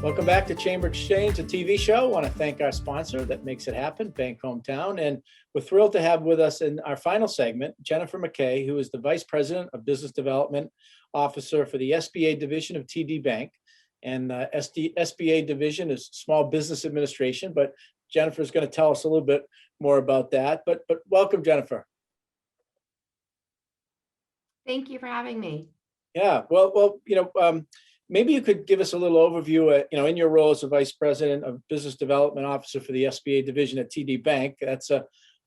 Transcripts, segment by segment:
Welcome back to Chamber Exchange, a TV show. I want to thank our sponsor that makes it happen, Bank Hometown. And we're thrilled to have with us in our final segment, Jennifer McKay, who is the Vice President of Business Development Officer for the SBA division of TD Bank. And SBA division is Small Business Administration, but Jennifer is going to tell us a little bit more about that. But welcome, Jennifer. Thank you for having me. Yeah, well, maybe you could give us a little overview, in your role as a Vice President of Business Development Officer for the SBA division at TD Bank. That's a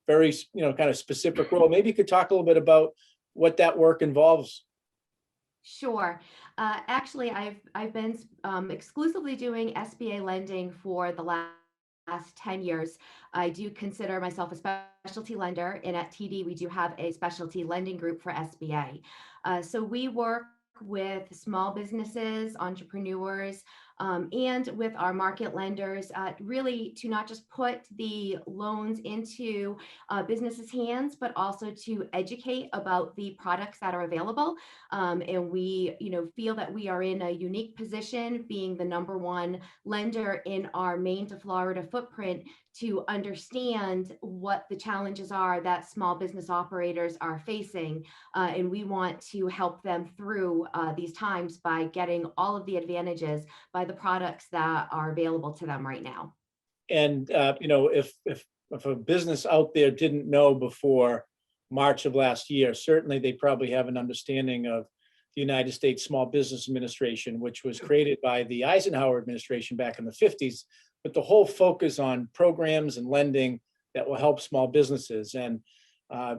very, kind of specific role. Maybe you could talk a little bit about what that work involves. Sure. Actually, I've been exclusively doing SBA lending for the last 10 years. I do consider myself a specialty lender, and at TD, we do have a specialty lending group for SBA. So we work with small businesses, entrepreneurs, and with our market lenders, really to not just put the loans into businesses' hands, but also to educate about the products that are available. And we, feel that we are in a unique position, being the #1 lender in our Maine to Florida footprint, to understand what the challenges are that small business operators are facing. And we want to help them through these times by getting all of the advantages by the products that are available to them right now. And, if a business out there didn't know before March of last year, certainly they probably have an understanding of the United States Small Business Administration, which was created by the Eisenhower administration back in the 50s, but the whole focus on programs and lending that will help small businesses. And,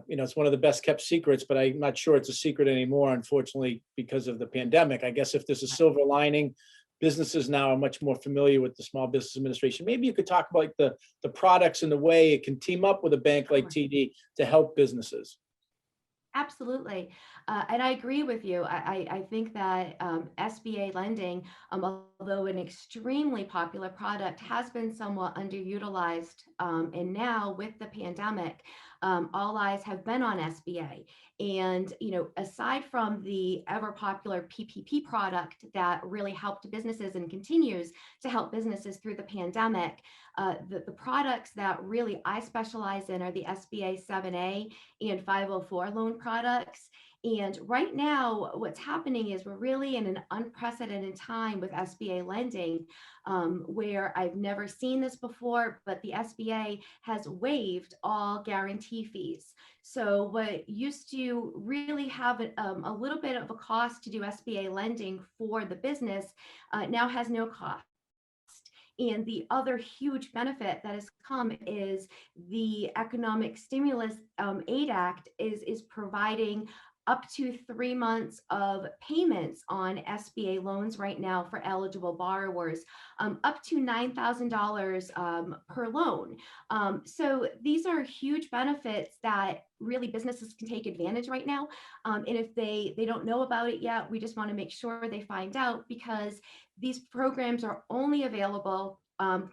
it's one of the best kept secrets, but I'm not sure it's a secret anymore, unfortunately, because of the pandemic. I guess if there's a silver lining, businesses now are much more familiar with the Small Business Administration. Maybe you could talk about the products and the way it can team up with a bank like TD to help businesses. Absolutely. And I agree with you. I think that SBA lending, although an extremely popular product, has been somewhat underutilized. And now with the pandemic, all eyes have been on SBA. And, aside from the ever popular PPP product that really helped businesses and continues to help businesses through the pandemic, the products that really I specialize in are the SBA 7A and 504 loan products. And right now, what's happening is we're really in an unprecedented time with SBA lending, where I've never seen this before, but the SBA has waived all guarantee fees. So what used to really have a little bit of a cost to do SBA lending for the business now has no cost. And the other huge benefit that has come is the Economic Stimulus Aid Act is providing up to 3 months of payments on SBA loans right now for eligible borrowers, up to $9,000 per loan. So these are huge benefits that really businesses can take advantage right now. And if they don't know about it yet, we just want to make sure they find out, because these programs are only available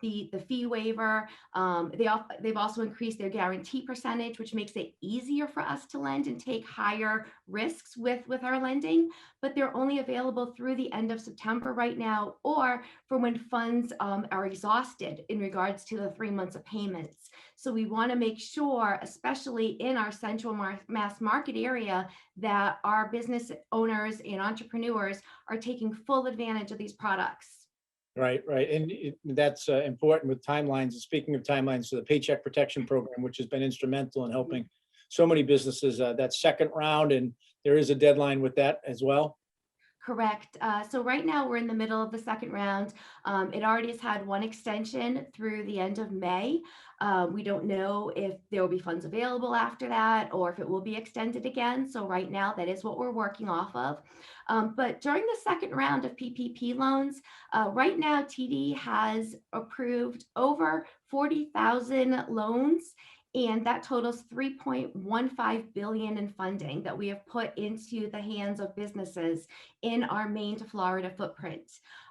the fee waiver. They've also increased their guarantee percentage, which makes it easier for us to lend and take higher risks with our lending. But they're only available through the end of September right now, or for when funds are exhausted in regards to the 3 months of payments. So we want to make sure, especially in our central mass market area, that our business owners and entrepreneurs are taking full advantage of these products. Right. And that's important with timelines. And speaking of timelines, so the Paycheck Protection Program, which has been instrumental in helping so many businesses, that second round, and there is a deadline with that as well. Correct. So right now we're in the middle of the second round. It already has had one extension through the end of May. We don't know if there will be funds available after that or if it will be extended again. So right now that is what we're working off of. But during the second round of PPP loans, right now TD has approved over 40,000 loans. And that totals $3.15 billion in funding that we have put into the hands of businesses in our Maine to Florida footprint.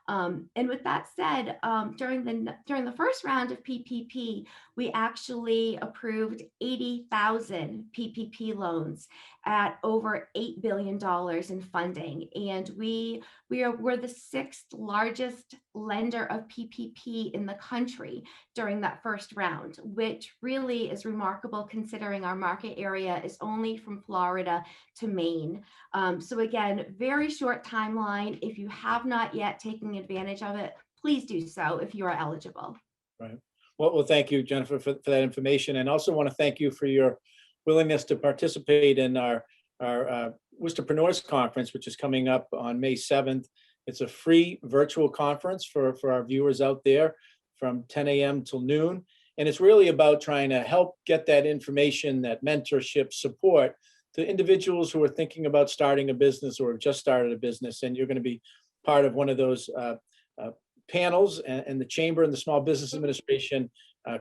And with that said, during the first round of PPP, we actually approved 80,000 PPP loans at over $8 billion in funding. And we're the sixth largest lender of PPP in the country during that first round, which really is remarkable considering our market area is only from Florida to Maine. So again, very short timeline. If you have not yet taken advantage of it, please do so if you are eligible. Right. Well, thank you, Jennifer, for that information. And also want to thank you for your willingness to participate in our Woostapreneurs conference, which is coming up on May 7th. It's a free virtual conference for our viewers out there from 10 a.m. till noon. And it's really about trying to help get that information, that mentorship support to individuals who are thinking about starting a business or have just started a business. And you're going to be part of one of those panels, and the Chamber and the Small Business Administration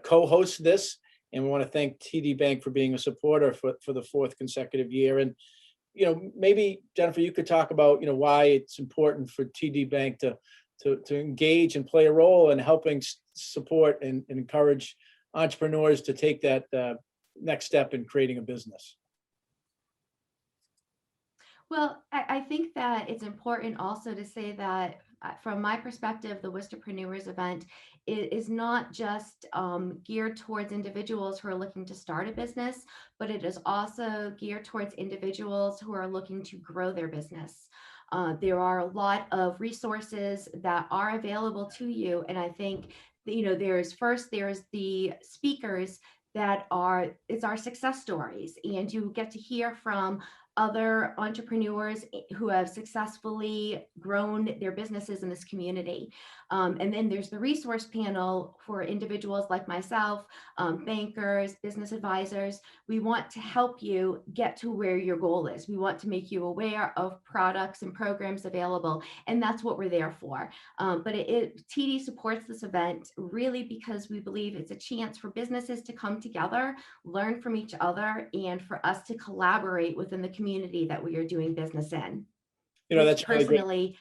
co-host this. And we want to thank TD Bank for being a supporter for the fourth consecutive year. And, maybe Jennifer, you could talk about, why it's important for TD Bank to engage and play a role in helping support and encourage entrepreneurs to take that next step in creating a business. Well, I think that it's important also to say that from my perspective, the Wisdompreneurs event is not just geared towards individuals who are looking to start a business, but it is also geared towards individuals who are looking to grow their business. There are a lot of resources that are available to you. And I think, there's the speakers it's our success stories, and you get to hear from other entrepreneurs who have successfully grown their businesses in this community. And then there's the resource panel for individuals like myself, bankers, business advisors. We want to help you get to where your goal is. We want to make you aware of products and programs available, and that's what we're there for. But TD supports this event really because we believe it's a chance for businesses to come together, learn from each other, and for us to collaborate within the community that we are doing business in. That's really great. Personally,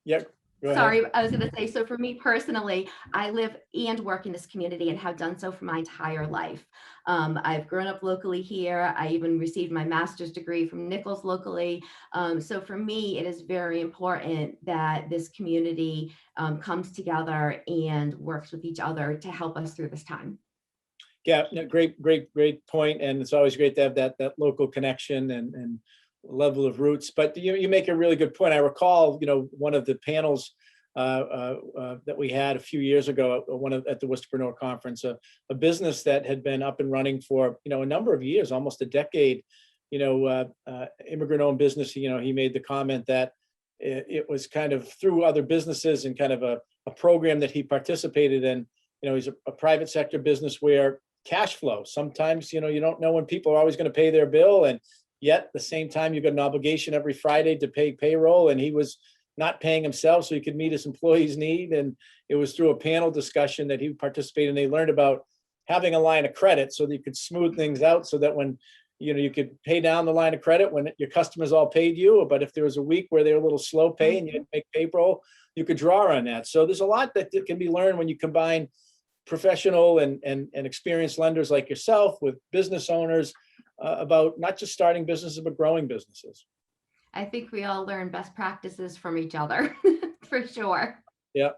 Yeah, go ahead. sorry, I was going to say, so for me personally, I live and work in this community and have done so for my entire life. I've grown up locally here. I even received my master's degree from Nichols locally. So for me, it is very important that this community comes together and works with each other to help us through this time. Yeah, no, great point. And it's always great to have that local connection and level of roots. But you make a really good point. I recall, one of the panels that we had a few years ago, at the Worcester conference, a business that had been up and running for a number of years, almost a decade. Immigrant-owned business. He made the comment that it was kind of through other businesses and kind of a program that he participated in. He's a private sector business where cash flow, sometimes, you don't know when people are always going to pay their bill. And yet at the same time, you've got an obligation every Friday to pay payroll. And he was not paying himself so he could meet his employees' need. And it was through a panel discussion that he participated in. They learned about having a line of credit so that you could smooth things out so that when, you could pay down the line of credit when your customers all paid you. But if there was a week where they were a little slow pay and you had to make payroll, you could draw on that. So there's a lot that can be learned when you combine professional and experienced lenders like yourself with business owners about not just starting businesses, but growing businesses. I think we all learn best practices from each other for sure. Yeah.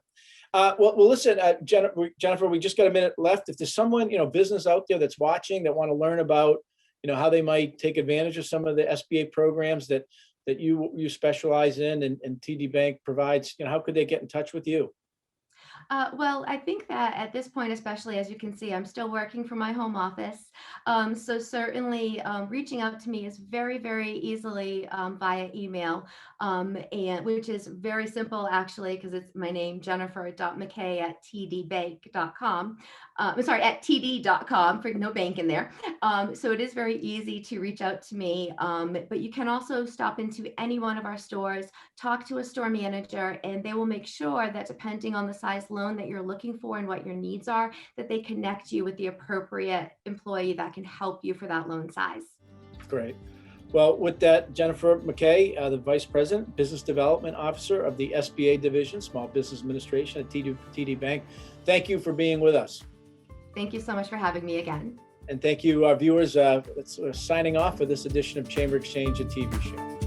Well, listen, Jennifer, we just got a minute left. If there's someone, business out there that's watching that want to learn about, how they might take advantage of some of the SBA programs that you specialize in and TD Bank provides, how could they get in touch with you? Well, I think that at this point, especially as you can see, I'm still working from my home office. So certainly reaching out to me is very, very easily via email, and which is very simple actually, because it's my name, Jennifer.McKay@tdbank.com. I'm sorry, at td.com, for no bank in there. So it is very easy to reach out to me, but you can also stop into any one of our stores, talk to a store manager, and they will make sure that depending on the size loan that you're looking for and what your needs are, that they connect you with the appropriate employee that can help you for that loan size. Great. Well, with that, Jennifer McKay, the Vice President, Business Development Officer of the SBA Division, Small Business Administration at TD Bank. Thank you for being with us. Thank you so much for having me again. And thank you, our viewers. We're signing off for this edition of Chamber Exchange, a TV show.